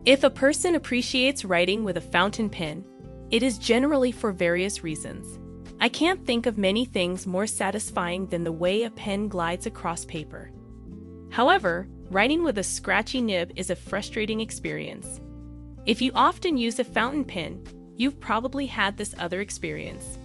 If a person appreciates writing with a fountain pen, it is generally for various reasons. I can't think of many things more satisfying than the way a pen glides across paper. However, writing with a scratchy nib is a frustrating experience. If you often use a fountain pen, you've probably had this other experience.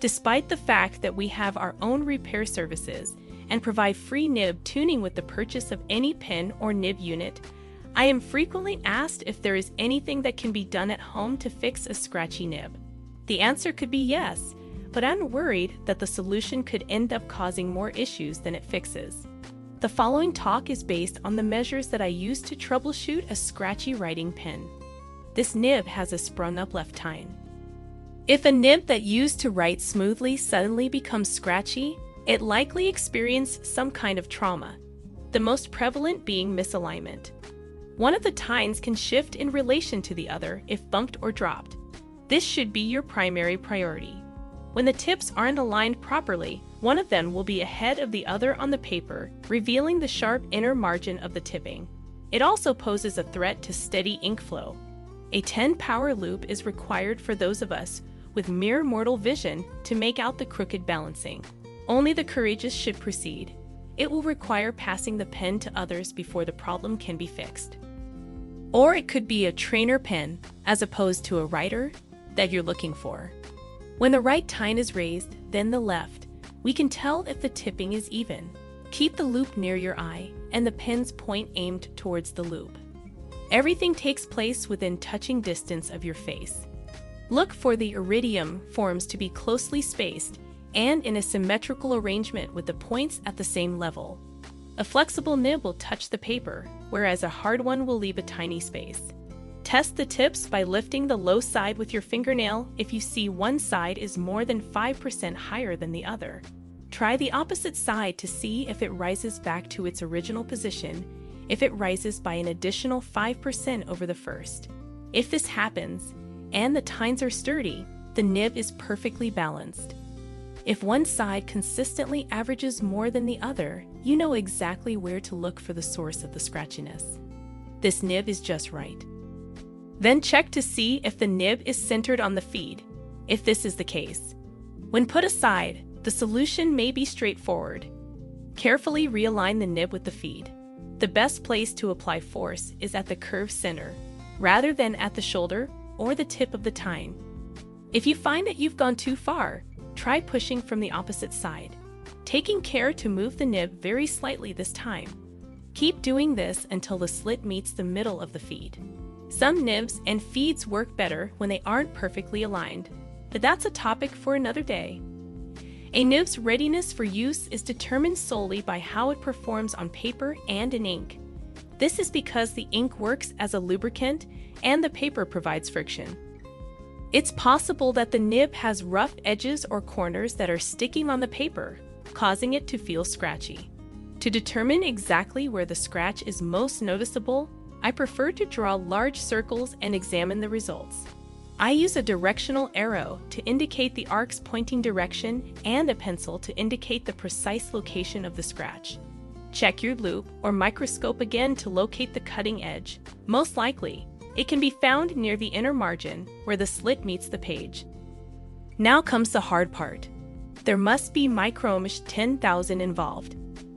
Despite the fact that we have our own repair services and provide free nib tuning with the purchase of any pen or nib unit, I am frequently asked if there is anything that can be done at home to fix a scratchy nib. The answer could be yes, but I'm worried that the solution could end up causing more issues than it fixes. The following talk is based on the measures that I use to troubleshoot a scratchy writing pen. This nib has a sprung-up left tine. If a nib that used to write smoothly suddenly becomes scratchy, it likely experienced some kind of trauma, the most prevalent being misalignment. One of the tines can shift in relation to the other if bumped or dropped. This should be your primary priority. When the tips aren't aligned properly, one of them will be ahead of the other on the paper, revealing the sharp inner margin of the tipping. It also poses a threat to steady ink flow. A 10-power loupe is required for those of us with mere mortal vision to make out the crooked balancing. Only the courageous should proceed. It will require passing the pen to others before the problem can be fixed. Or it could be a trainer pen, as opposed to a writer, that you're looking for. When the right tine is raised, then the left, we can tell if the tipping is even. Keep the loupe near your eye and the pen's point aimed towards the loupe. Everything takes place within touching distance of your face. Look for the iridium forms to be closely spaced and in a symmetrical arrangement with the points at the same level. A flexible nib will touch the paper, whereas a hard one will leave a tiny space. Test the tips by lifting the low side with your fingernail if you see one side is more than 5% higher than the other. Try the opposite side to see if it rises back to its original position, if it rises by an additional 5% over the first. If this happens, and the tines are sturdy, the nib is perfectly balanced. If one side consistently averages more than the other, you know exactly where to look for the source of the scratchiness. This nib is just right. Then check to see if the nib is centered on the feed. If this is the case, when put aside, the solution may be straightforward. Carefully realign the nib with the feed. The best place to apply force is at the curved center, rather than at the shoulder or the tip of the tine. If you find that you've gone too far, try pushing from the opposite side, taking care to move the nib very slightly this time. Keep doing this until the slit meets the middle of the feed. Some nibs and feeds work better when they aren't perfectly aligned, but that's a topic for another day. A nib's readiness for use is determined solely by how it performs on paper and in ink. This is because the ink works as a lubricant and the paper provides friction. It's possible that the nib has rough edges or corners that are sticking on the paper, causing it to feel scratchy. To determine exactly where the scratch is most noticeable, I prefer to draw large circles and examine the results. I use a directional arrow to indicate the arc's pointing direction and a pencil to indicate the precise location of the scratch. Check your loupe or microscope again to locate the cutting edge. Most likely, it can be found near the inner margin where the slit meets the page. Now comes the hard part. There must be micromesh 10,000 involved.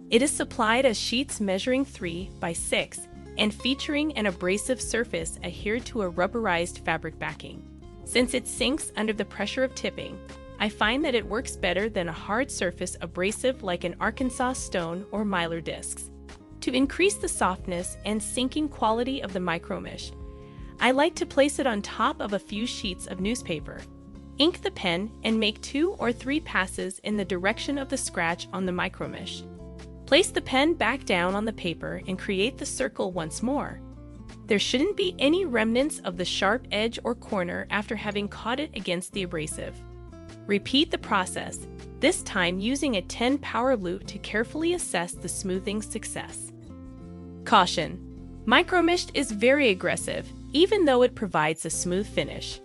It is supplied as sheets measuring 3 by 6 and featuring an abrasive surface adhered to a rubberized fabric backing. Since it sinks under the pressure of tipping, I find that it works better than a hard surface abrasive like an Arkansas stone or mylar discs. To increase the softness and sinking quality of the micromesh, I like to place it on top of a few sheets of newspaper. Ink the pen and make 2 or 3 passes in the direction of the scratch on the micromesh. Place the pen back down on the paper and create the circle once more. There shouldn't be any remnants of the sharp edge or corner after having caught it against the abrasive. Repeat the process, this time using a 10-power loupe to carefully assess the smoothing success. Caution: micromesh is very aggressive, even though it provides a smooth finish.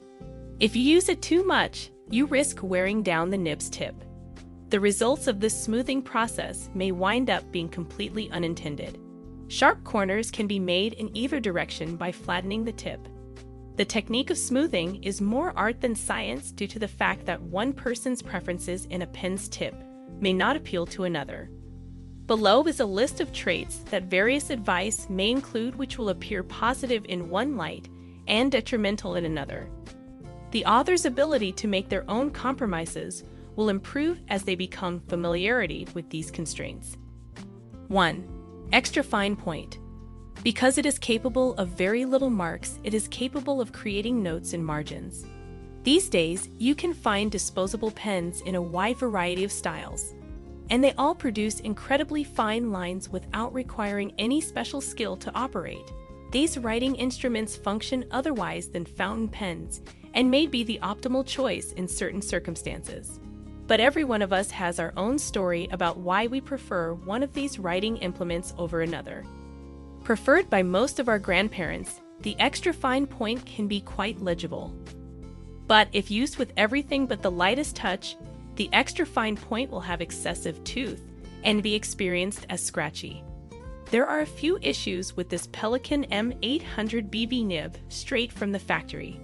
If you use it too much, you risk wearing down the nib's tip. The results of this smoothing process may wind up being completely unintended. Sharp corners can be made in either direction by flattening the tip. The technique of smoothing is more art than science due to the fact that one person's preferences in a pen's tip may not appeal to another. Below is a list of traits that various advice may include which will appear positive in one light and detrimental in another. The author's ability to make their own compromises will improve as they become familiarity with these constraints. 1. Extra fine point. Because it is capable of very little marks, it is capable of creating notes and margins. These days, you can find disposable pens in a wide variety of styles, and they all produce incredibly fine lines without requiring any special skill to operate. These writing instruments function otherwise than fountain pens and may be the optimal choice in certain circumstances. But every one of us has our own story about why we prefer one of these writing implements over another. Preferred by most of our grandparents, the extra fine point can be quite legible. But if used with everything but the lightest touch, the extra fine point will have excessive tooth and be experienced as scratchy. There are a few issues with this Pelikan M800BB nib straight from the factory.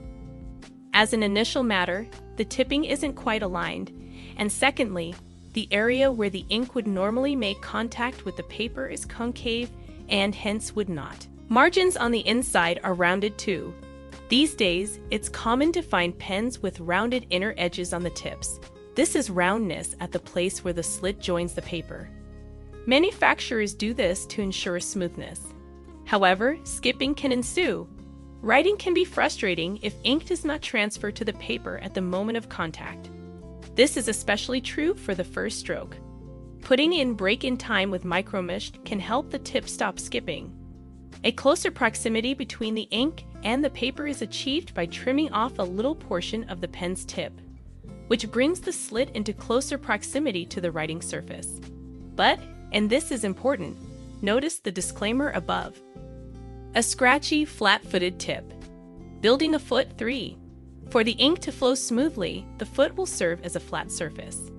As an initial matter, the tipping isn't quite aligned, and secondly, the area where the ink would normally make contact with the paper is concave and hence would not. Margins on the inside are rounded too. These days, it's common to find pens with rounded inner edges on the tips. This is roundness at the place where the slit joins the paper. Manufacturers do this to ensure smoothness. However, skipping can ensue. Writing can be frustrating if ink does not transfer to the paper at the moment of contact. This is especially true for the first stroke. Putting in break-in time with micromesh can help the tip stop skipping. A closer proximity between the ink and the paper is achieved by trimming off a little portion of the pen's tip, which brings the slit into closer proximity to the writing surface. But, and this is important, notice the disclaimer above. A scratchy, flat-footed tip. Building a foot 3. For the ink to flow smoothly, the foot will serve as a flat surface.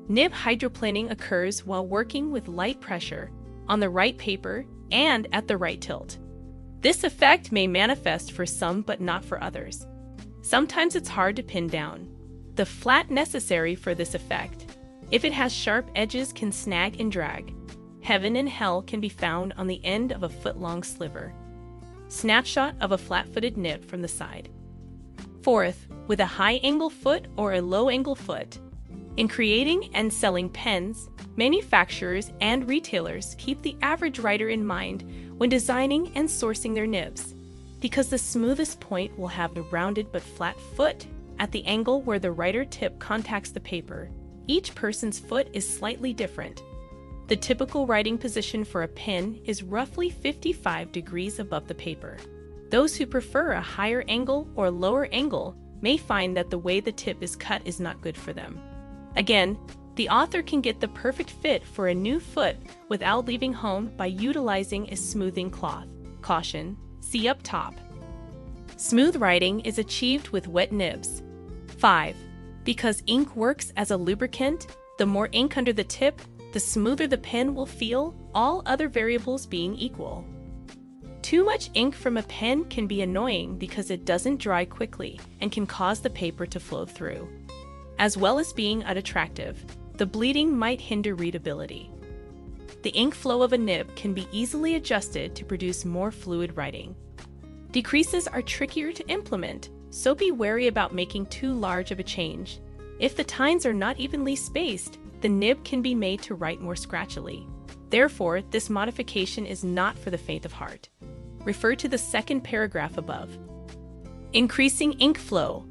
Nib hydroplaning occurs while working with light pressure on the right paper and at the right tilt. This effect may manifest for some but not for others. Sometimes it's hard to pin down. The flat necessary for this effect, if it has sharp edges, can snag and drag. Heaven and hell can be found on the end of a foot-long sliver. Snapshot of a flat-footed nib from the side. Fourth, with a high-angle foot or a low-angle foot. In creating and selling pens, manufacturers and retailers keep the average writer in mind when designing and sourcing their nibs, because the smoothest point will have a rounded but flat foot at the angle where the writer tip contacts the paper. Each person's foot is slightly different. The typical writing position for a pen is roughly 55 degrees above the paper. Those who prefer a higher angle or lower angle may find that the way the tip is cut is not good for them. Again, the author can get the perfect fit for a new foot without leaving home by utilizing a smoothing cloth. Caution, see up top. Smooth writing is achieved with wet nibs. 5. Because ink works as a lubricant, the more ink under the tip, the smoother the pen will feel, all other variables being equal. Too much ink from a pen can be annoying because it doesn't dry quickly and can cause the paper to flow through. As well as being unattractive, the bleeding might hinder readability. The ink flow of a nib can be easily adjusted to produce more fluid writing. Decreases are trickier to implement, so be wary about making too large of a change. If the tines are not evenly spaced, the nib can be made to write more scratchily. Therefore, this modification is not for the faint of heart. Refer to the second paragraph above. Increasing ink flow.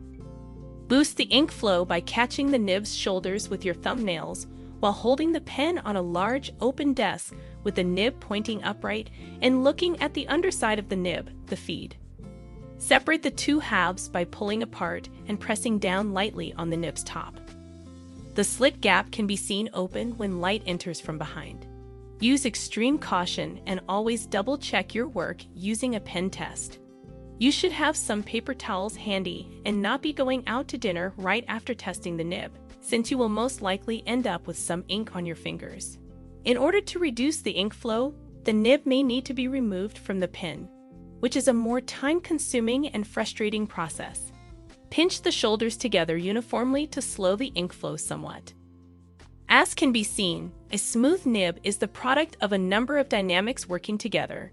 Boost the ink flow by catching the nib's shoulders with your thumbnails while holding the pen on a large open desk with the nib pointing upright and looking at the underside of the nib, the feed. Separate the two halves by pulling apart and pressing down lightly on the nib's top. The slit gap can be seen open when light enters from behind. Use extreme caution and always double-check your work using a pen test. You should have some paper towels handy and not be going out to dinner right after testing the nib, since you will most likely end up with some ink on your fingers. In order to reduce the ink flow, the nib may need to be removed from the pen, which is a more time-consuming and frustrating process. Pinch the shoulders together uniformly to slow the ink flow somewhat. As can be seen, a smooth nib is the product of a number of dynamics working together.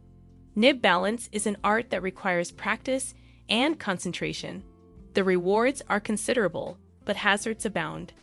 Nib balance is an art that requires practice and concentration. The rewards are considerable, but hazards abound.